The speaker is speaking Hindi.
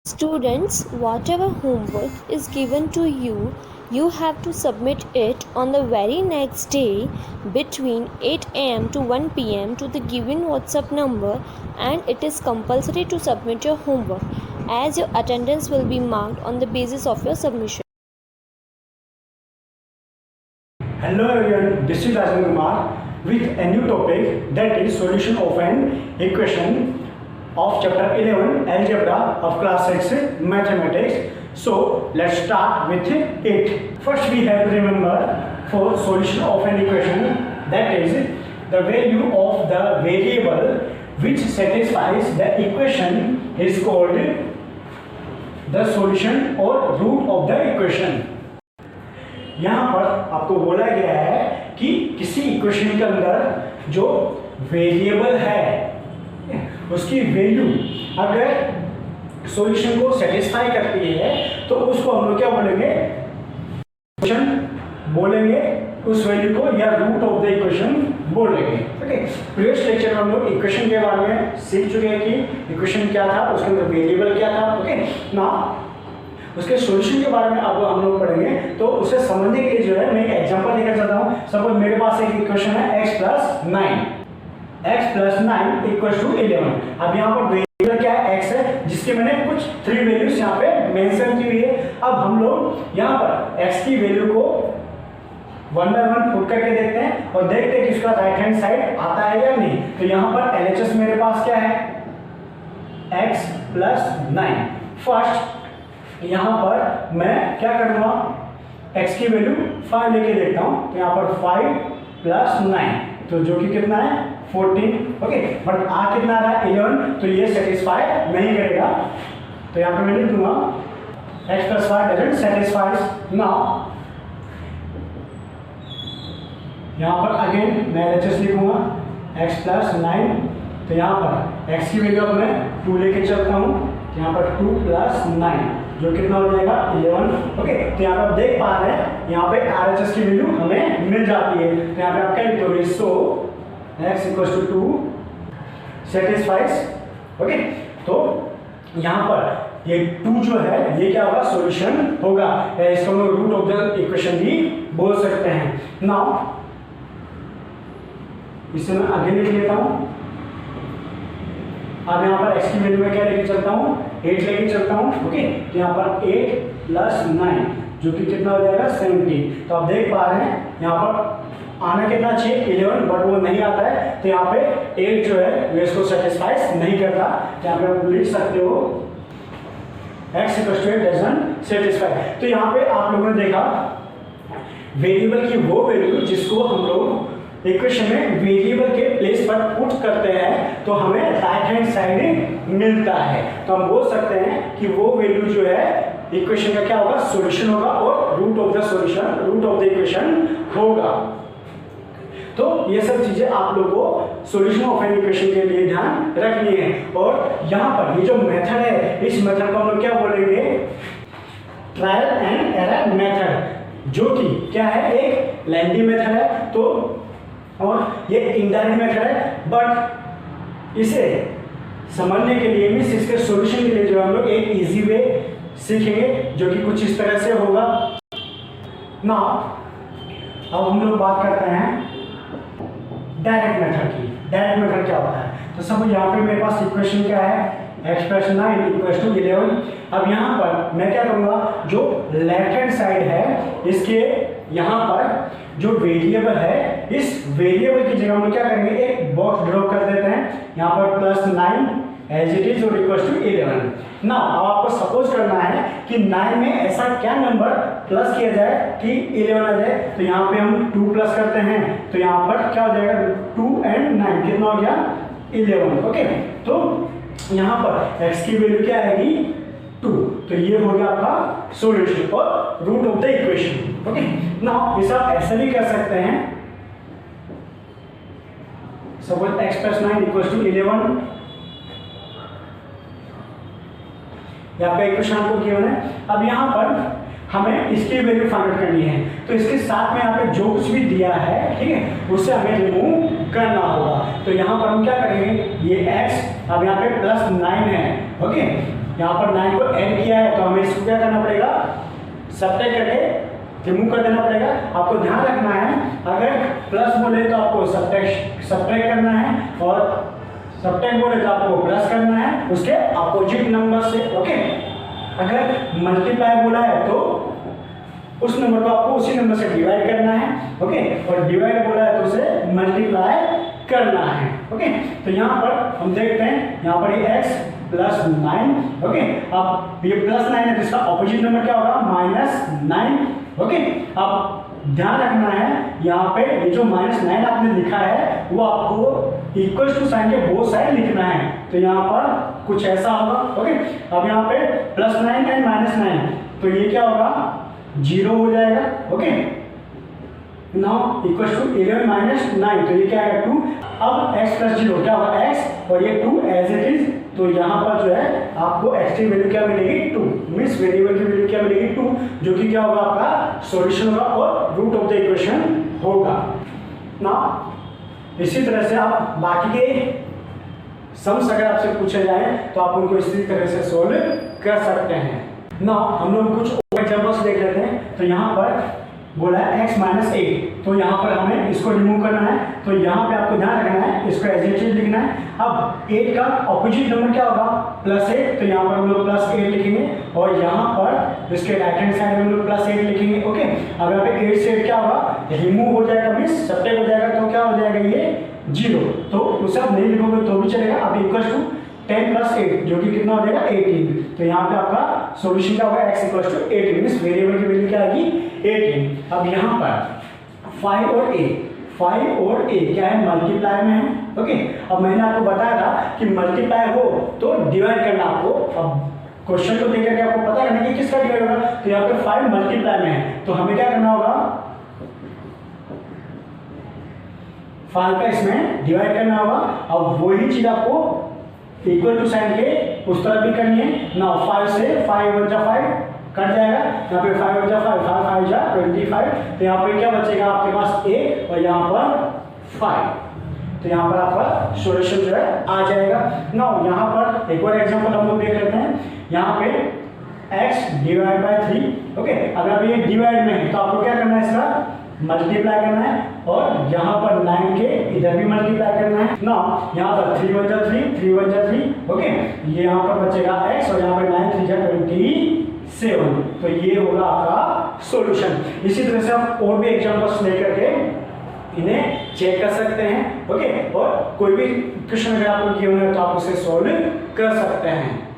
Students, whatever homework is given to you, you have to submit it on the very next day between 8 am to 1 pm to the given WhatsApp number, and it is compulsory to submit your homework as your attendance will be marked on the basis of your submission. Hello everyone, this is Rajan Kumar with a new topic, that is solution of an equation of chapter 11 algebra of class 6 mathematics. So let's start with it. First we have to remember for solution of an equation, that is the value of the variable which satisfies the equation is called the solution or root of the equation. यहाँ पर आपको बोला गया है कि किसी इक्वेशन के अंदर जो वेरिएबल है उसकी वैल्यू अगर सॉल्यूशन को सेटिस्फाई करती है तो उसको हम लोग क्या बोलेंगे, इक्वेशन बोलेंगे, उस वैल्यू को या रूट ऑफ द इक्वेशन बोलेंगे. ओके, प्रीवियस लेक्चर में हम लोग इक्वेशन के बारे में सीख चुके हैं कि इक्वेशन क्या था, उसके अंदर वेरिएबल क्या था. ओके ना, उसके सॉल्यूशन के बारे में अब हम लोग पढ़ेंगे. तो उसे समझने के लिए जो है मैं एक एग्जांपल लेकर चलता हूँ. सपोज मेरे पास एक इक्वेशन है x + 9 = 11. अब यहाँ पर वेरिएबल क्या है, x है, जिसके मैंने कुछ 3 वैल्यूज यहाँ पे मेंशन की हुई है. अब हम लोग यहाँ पर x की वैल्यू को 1 बाय 1 पुट करके देखते हैं और देखते हैं कि उसका राइट हैंड साइड आता है या नहीं. तो यहाँ पर LHS मेरे पास क्या है, x + 9. फर्स्ट यहाँ पर मैं क्या करूँगा, x की वैल्यू 5 लेके देखता हूँ. तो यहाँ पर 5 + 9 तो जो कि कितना है 14. ओके, बट आ कितना आ रहा है 11, तो ये सेटिस्फाई नहीं करेगा. तो यहाँ पे मैं लिख दूंगा x + 5 doesn't satisfies. नाउ यहाँ पर अगेन मैं LHS लिखूंगा x + 9. तो यहाँ पर x की वैल्यू अब मैं 2 लेके चलता हूँ. यहाँ पर 2 + 9 जो कितना हो जाएगा 11. ओके, तो यहाँ पे आप देख पा रहे हैं यहाँ पे RHS की वैल्यू हमें मिल जाती है. तो यहाँ पे आप क्या लिखोगे, सो x = 2 सेटिस्फाइज. ओके, तो यहाँ पर ये 2 जो है ये क्या होगा, सॉल्यूशन होगा. इसको हम रूट ऑफ द इक्वेशन भी बोल सकते हैं. नाउ इसे मैं आगे लिख लेता हूँ. अब यहाँ पर x की वैल्यू में क्या लेके चलता हूँ, 8 लेके चलता हूँ. ओके, तो यहाँ पर 8 + 9 जो कि कितना हो जाएगा 17. तो आप देख पा रहे हैं यहाँ पर आना कितना चाहिए 11, बट वो नहीं आता है. तो यहाँ पे 8 जो है वो इसको सेटिस्फाइज नहीं करता. यहाँ पे आप लिख सकते हो x = 8 डजंट सेटिस्फाई. तो यहाँ पे आप लोगों ने देखा वेरिएबल की वो वैल्यू जिसको हम लोग इक्वेशन में वेरिएबल के प्लेस पर पुट करते हैं तो हमें राइट हैंड साइड मिलता है. तो हम बोल सकते हैं कि वो वैल्यू जो है इक्वेशन का क्या होगा, सॉल्यूशन होगा और root of the solution, root of the equation होगा. तो ये सब चीजें आप लोगों को सॉल्यूशन ऑफ एन इक्वेशन के लिए ध्यान रखनी है. और यहाँ पर ये जो मेथड है, इस मेथड को हम लोग क्या बोलेंगे, ट्रायल एंड एरर मेथड, जो कि क्या है, एक लेंथी मेथड है. तो और ये इनडायरेक्ट मेथड है, बट इसे समझने के लिए मींस इसके सॉल्यूशन के लिए जो हम लोग एक इजी वे सीखेंगे जो कि कुछ इस तरह से होगा. ना अब हम लोग बात करते हैं डायरेक्ट मेथड की. डायरेक्ट मेथड क्या होता है, तो सब यहाँ पे मेरे पास इक्वेशन क्या है, x + 9 = 11. अब यहाँ पर मैं क्या करूँगा, जो लेफ्ट हैंड साइड है इसके यहाँ पर जो वेरिएबल है, इस वेरिएबल की जगह हम क्या करेंगे, एक बॉक्स ड्रॉ कर देते हैं. यहाँ पर +9 एज इट इज और = 11. ना अब आपको सपोज करना है कि 9 में ऐसा क्या नंबर प्लस किया जाए कि 11 आ जाए. तो यहाँ पे हम 2 प्लस करते हैं. तो यहाँ पर क्या हो जाएगा, 2 and 9 कितना हो गया 11. ओके, तो यहाँ पर x की वैल्यू क्या आएगी 2. तो ये हो गया आपका सॉल्यूशन और root of the equation. Okay, now इसे आप ऐसा भी कर सकते हैं, सपोज x + 9 = 11. यहाँ पे इक्वेशन आपको गिवन है. अब यहाँ पर हमें इसकी वैल्यू फाइंड आउट करनी है. तो इसके साथ में यहाँ पे जो कुछ भी दिया है, ठीक है, उसे हमें रिमूव करना होगा। तो यहाँ पर हम क्या करेंगे, ये x अब यहाँ पे +9 है, ओके, यहाँ पर 9 को ऐड किया है तो हमें इसको क्या करना पड़ेगा, सब्ट्रैक्ट करके रिमूव कर देना पड़ेगा। आपको ध्यान रखना है अगर प्लस बोले तो आपको सब्ट्रैक्ट करना है और सब्ट्रैक्ट बोले तो आपको प्लस करना है उसके अपोजिट नंबर से, ओके। अगर मल्टीप्लाई बोला है तो उस नंबर को आपको उसी नंबर से डिवाइड करना है, ओके, और डिवाइड बोला है तो उसे मल्टीप्लाई करना है, ओके। तो यहाँ पर हम देखते हैं, यहाँ पर ये x +9, ओके। अब ये +9 है तो इसका ऑपोजिट नंबर क्या होगा, -9, ओके। अब ध्यान रखना है यहाँ पे ये जो -9 आपने लिखा है वो आपको इक्वल टू साइन के बोथ साइड लिखना है। तो यहाँ पर कुछ ऐसा होगा, ओके। अब यहाँ पे +9 एंड -9 तो ये क्या होगा, 0 हो जाएगा, ओके। नाउ इक्वल टू 11 - 9 तो ये क्या आएगा 2। अब x + 0 क्या होगा x और ये 2 एज इट इज। तो यहाँ पर जो है आपको x की वैल्यू क्या मिलेगी 2, मींस वेरिएबल की वैल्यू क्या मिलेगी 2, जो कि क्या होगा आपका सॉल्यूशन होगा और रूट ऑफ द इक्वेशन होगा। नाउ इसी तरह से आप बाकी के सम्स अगर आपसे पूछे जाए तो आप उनको इसी तरह से सोल्व कर सकते हैं। नाउ हम लोग कुछ एग्जांपल्स देख लेते हैं। तो यहाँ पर बोला है x - 8 तो यहाँ पर हमें इसको रिमूव करना है। तो यहाँ पे आपको ध्यान रखना है इसको एज इट इज लिखना है। अब 8 का ऑपोजिट नंबर क्या होगा, +8, तो यहाँ पर हम लोग +8 लिखेंगे और यहाँ पर इसके राइट हैंड साइड में हम लोग +8 लिखेंगे, ओके। अब यहाँ पे 8 से 8 क्या होगा, रिमूव हो जाएगा, मींस सब्ट्रैक्ट हो जाएगा तो क्या हो जाएगा ये 0। तो उसे आप नहीं लिखोगे तो भी चलेगा। अब इक्वल टू 10 + 8 जो कि कितना हो जाएगा 18। तो यहाँ पे आपका सॉल्यूशन क्या होगा, x = 18, मींस वेरिएबल की वैल्यू क्या आएगी 18। अब यहाँ पर 5 और a क्या है, मल्टीप्लाई में है, ओके। अब मैंने आपको बताया था कि मल्टीप्लाई हो तो डिवाइड करना आपको। अब क्वेश्चन को देख करके आपको पता करना कि किसका डिवाइड होगा। तो यहाँ पे 5 मल्टीप्लाई में है तो हमें क्या करना होगा, 5 का इसमें डिवाइड करना होगा। अब वही चीज आपको इक्वल टू साइन के उस तरफ भी करनी है ना। 5 से 5 × 5 कट जाएगा, यहाँ पे 5 × 5 5 5 जा 25। तो यहाँ पे क्या बचेगा आपके पास a और यहाँ पर 5। तो यहाँ पर आपका सॉल्यूशन जो है आ जाएगा। ना यहाँ पर एक और एग्जांपल हम लोग देख लेते हैं। यहाँ पे x / 3, ओके। अगर ये डिवाइड में है तो आपको क्या करना है, इसका मल्टीप्लाई करना है और यहाँ पर 9 के इधर भी मल्टीप्लाई करना है ना। यहाँ पर 3 × 3 3 × 3, ओके। ये यहाँ पर बचेगा x और यहाँ पर 9 3 जा 27। तो ये होगा आपका सॉल्यूशन। इसी तरह से आप और भी एग्जांपल्स लेकर के इन्हें चेक कर सकते हैं, ओके। और कोई भी क्वेश्चन अगर आपको गिवन है तो आप उसे सॉल्व कर सकते हैं।